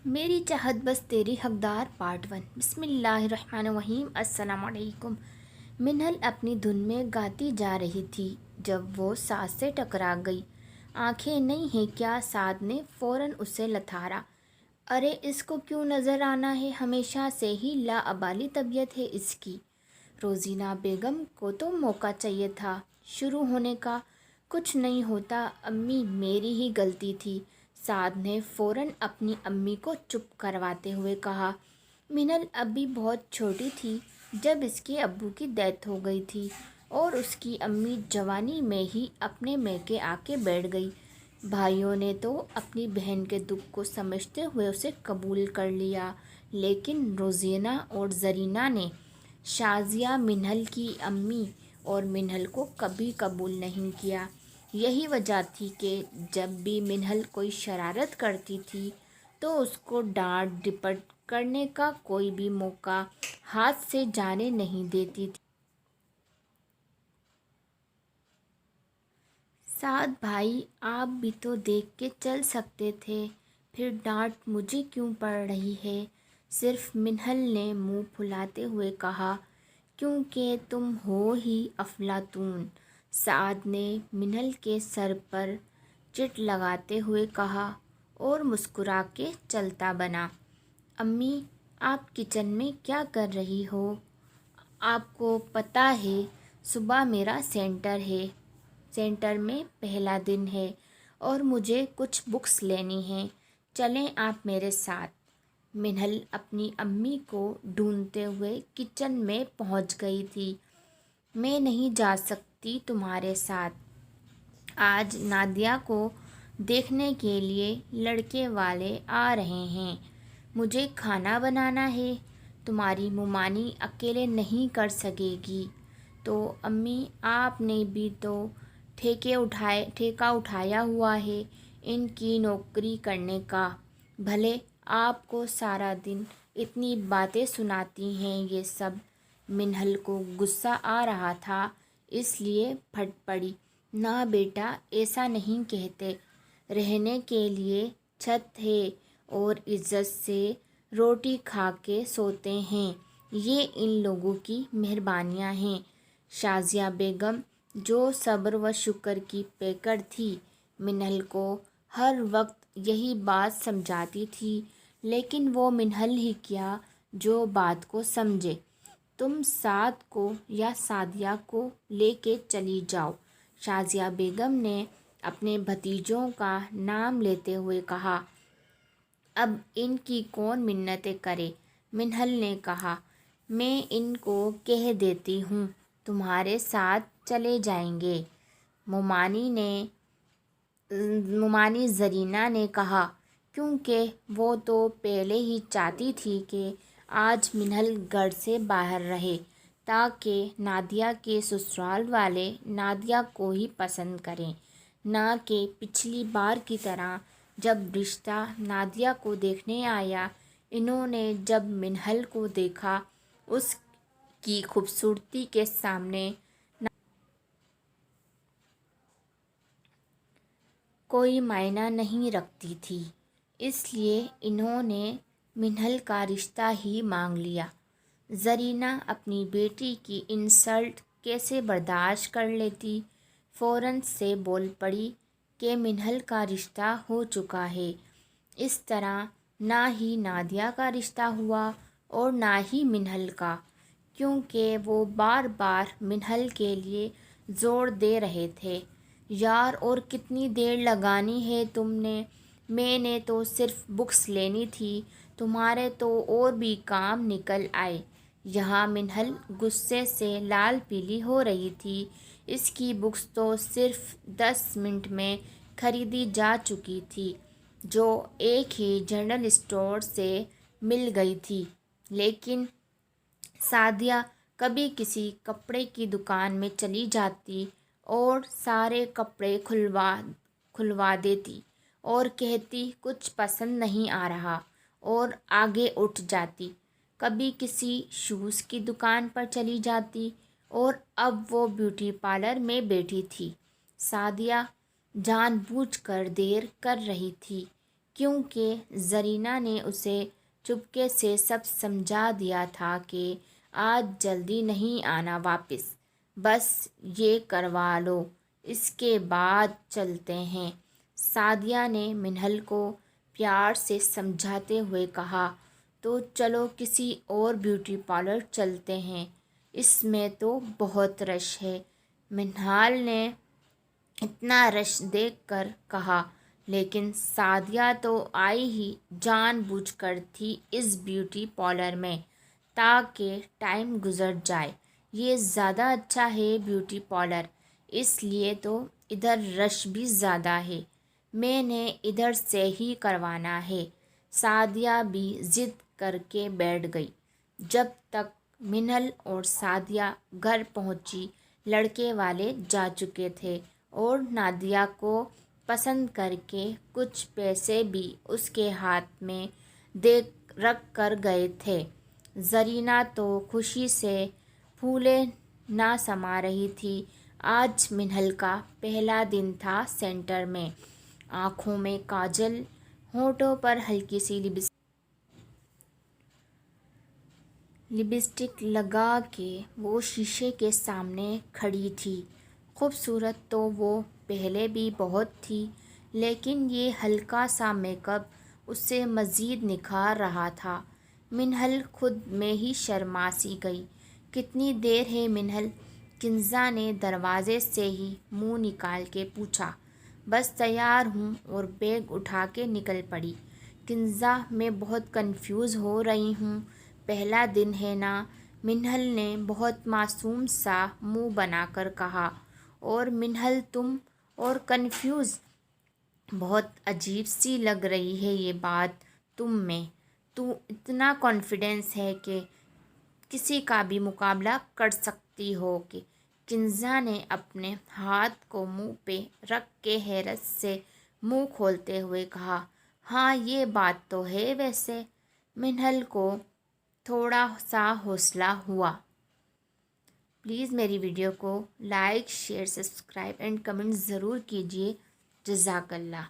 मेरी चाहत बस तेरी हकदार पार्ट 1। बिस्मिल्लाहिर्रहमानिर्रहीम। अस्सलाम वालेकुम। मिन्हल अपनी धुन में गाती जा रही थी जब वो साद से टकरा गई। आंखें नहीं हैं क्या? साद ने फ़ौरन उसे लथारा। अरे इसको क्यों नज़र आना है? हमेशा से ही लाअबाली तबीयत है इसकी। रोज़ीना बेगम को तो मौका चाहिए था शुरू होने का। कुछ नहीं होता अम्मी, मेरी ही गलती थी। साद ने फ़ौरन अपनी अम्मी को चुप करवाते हुए कहा। मिनल अभी बहुत छोटी थी जब इसके अब्बू की डेथ हो गई थी और उसकी अम्मी जवानी में ही अपने मैके आके बैठ गई। भाइयों ने तो अपनी बहन के दुख को समझते हुए उसे कबूल कर लिया, लेकिन रोज़ीना और ज़रीना ने शाज़िया मिन्हल की अम्मी और मिन्हल को कभी कबूल नहीं किया। यही वजह थी कि जब भी मिन्हल कोई शरारत करती थी तो उसको डांट डिपट करने का कोई भी मौका हाथ से जाने नहीं देती थी। साद भाई, आप भी तो देख के चल सकते थे, फिर डांट मुझे क्यों पड़ रही है? सिर्फ मिन्हल ने मुंह फुलाते हुए कहा। क्योंकि तुम हो ही अफलातून। साद ने मिन्हल के सर पर चिट लगाते हुए कहा और मुस्कुरा के चलता बना। अम्मी, आप किचन में क्या कर रही हो? आपको पता है सुबह मेरा सेंटर में पहला दिन है और मुझे कुछ बुक्स लेनी हैं। चलें आप मेरे साथ। मिन्हल अपनी अम्मी को ढूंढते हुए किचन में पहुंच गई थी। मैं नहीं जा सकती तुम्हारे साथ। आज नादिया को देखने के लिए लड़के वाले आ रहे हैं। मुझे खाना बनाना है। तुम्हारी मुमानी अकेले नहीं कर सकेगी। तो अम्मी, आपने भी तो ठेका उठाया हुआ है इनकी नौकरी करने का। भले आपको सारा दिन इतनी बातें सुनाती हैं ये सब। मिन्हल को गुस्सा आ रहा था, इसलिए फट पड़ी। ना बेटा, ऐसा नहीं कहते। रहने के लिए छत है और इज्जत से रोटी खा के सोते हैं। ये इन लोगों की मेहरबानियाँ हैं। शाज़िया बेगम, जो सब्र व शुक्र की पेकर थी, मिन्हल को हर वक्त यही बात समझाती थी, लेकिन वो मिन्हल ही क्या जो बात को समझे। तुम साद को या सादिया को लेके चली जाओ, शाज़िया बेगम ने अपने भतीजों का नाम लेते हुए कहा। अब इनकी कौन मिन्नतें करे? मिन्हल ने कहा। मैं इनको कह देती हूँ तुम्हारे साथ चले जाएंगे। मुमानी ज़रीना ने कहा, क्योंकि वो तो पहले ही चाहती थी कि आज मिन्हल घर से बाहर रहे ताकि नादिया के ससुराल वाले नादिया को ही पसंद करें, ना कि पिछली बार की तरह जब रिश्ता नादिया को देखने आया। इन्होंने जब मिन्हल को देखा, उसकी खूबसूरती के सामने कोई मायना नहीं रखती थी, इसलिए इन्होंने मिन्हल का रिश्ता ही मांग लिया। ज़रीना अपनी बेटी की इंसल्ट कैसे बर्दाश्त कर लेती? फ़ौरन से बोल पड़ी कि मिन्हल का रिश्ता हो चुका है। इस तरह ना ही नादिया का रिश्ता हुआ और ना ही मिन्हल का, क्योंकि वो बार बार मिन्हल के लिए ज़ोर दे रहे थे। यार, और कितनी देर लगानी है तुमने? मैंने तो सिर्फ बुक्स लेनी थी, तुम्हारे तो और भी काम निकल आए। यहाँ मिन्हल गुस्से से लाल पीली हो रही थी। इसकी बुक्स तो सिर्फ 10 मिनट में खरीदी जा चुकी थी, जो एक ही जनरल स्टोर से मिल गई थी। लेकिन सादिया कभी किसी कपड़े की दुकान में चली जाती और सारे कपड़े खुलवा देती और कहती कुछ पसंद नहीं आ रहा और आगे उठ जाती। कभी किसी शूज़ की दुकान पर चली जाती और अब वो ब्यूटी पार्लर में बैठी थी। सादिया जानबूझकर देर कर रही थी کیونکہ زرینہ نے اسے چپکے سے سب سمجھا دیا تھا کہ آج جلدی نہیں آنا واپس، بس یہ کروا لو، اس کے بعد چلتے ہیں۔ سعدیہ نے منہل کو پیار سے سمجھاتے ہوئے کہا، تو چلو کسی اور بیوٹی پارلر چلتے ہیں، اس میں تو بہت رش ہے۔ منہال نے اتنا رش دیکھ کر کہا، لیکن سعدیہ تو آئی ہی جان بوجھ کر تھی اس بیوٹی پارلر میں تاکہ ٹائم گزر جائے۔ یہ زیادہ اچھا ہے بیوٹی پارلر، اس لیے تو ادھر رش بھی زیادہ ہے، میں نے ادھر سے ہی کروانا ہے۔ سعدیہ بھی ضد کر کے بیٹھ گئی۔ جب تک منہل اور سعدیہ گھر پہنچی، لڑکے والے جا چکے تھے اور نادیہ کو پسند کر کے کچھ پیسے بھی اس کے ہاتھ میں رکھ کر گئے تھے۔ زرینہ تو خوشی سے پھولے نہ سما رہی تھی۔ آج منہل کا پہلا دن تھا سینٹر میں۔ آنکھوں میں کاجل، ہونٹوں پر ہلکی سی لپسٹک لگا کے وہ شیشے کے سامنے کھڑی تھی۔ خوبصورت تو وہ پہلے بھی بہت تھی، لیکن یہ ہلکا سا میک اپ اسے مزید نکھار رہا تھا۔ منہل خود میں ہی شرما سی گئی۔ کتنی دیر ہے منہل؟ کنزا نے دروازے سے ہی منہ نکال کے پوچھا۔ بس تیار ہوں، اور بیگ اٹھا کے نکل پڑی۔ کنزا میں بہت کنفیوز ہو رہی ہوں، پہلا دن ہے نا، منہل نے بہت معصوم سا منہ بنا کر کہا۔ اور منہل تم اور کنفیوز؟ بہت عجیب سی لگ رہی ہے یہ بات تم میں، تو اتنا کانفیڈنس ہے کہ کسی کا بھی مقابلہ کر سکتی ہو کہ؟ کنزا نے اپنے ہاتھ کو منہ پہ رکھ کے حیرت سے منہ کھولتے ہوئے کہا، ہاں یہ بات تو ہے ویسے۔ منہل کو تھوڑا سا حوصلہ ہوا۔ پلیز میری ویڈیو کو like, share, subscribe and comment ضرور کیجیے۔ جزاک اللہ۔